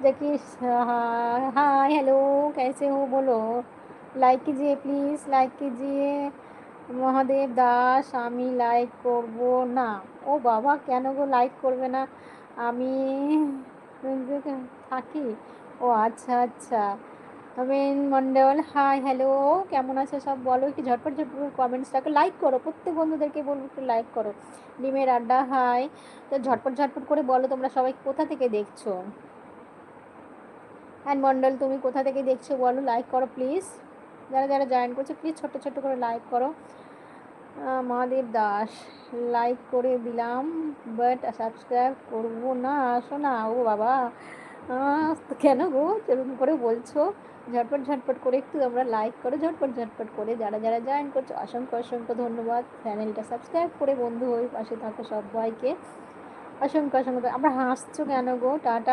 जैकी hi hello कैसे हो बोलो लाइक कीजिए प्लीज़ लाइक कीजिए মহাদেব দাস আমি লাইক করব না ও বাবা কেন গো লাইক করবে না আমি থাকি ও আচ্ছা আচ্ছা নবীন মণ্ডল হাই হ্যালো কেমন আছে সব বলো একটু ঝটপট ঝটপট কমেন্টসটাকে লাইক করো প্রত্যেক বন্ধুদেরকে বলবো একটু লাইক করো ডিমের আড্ডা হাই তো ঝটপট ঝটপট করে বলো তোমরা সবাই কোথা থেকে দেখছো অ্যান্ড মণ্ডল তুমি কোথা থেকে দেখছো বলো লাইক করো প্লিজ যারা যারা জয়েন করছো প্লিজ ছোট্ট ছোট্ট করে লাইক করো মহাদেব দাস লাইক করে দিলাম বাট সাবস্ক্রাইব করবো না আসো না ও বাবা কেন গো এরকম করে বলছো ঝটপট ঝটপট করে একটু আমরা লাইক করো ঝটপট ঝটপট করে যারা যারা জয়েন করছো অসংখ্য অসংখ্য ধন্যবাদ চ্যানেলটা সাবস্ক্রাইব করে বন্ধু হয়ে পাশে থাকো সবাইকে অসংখ্য অসংখ্য আমরা হাসছো কেন গো টাটা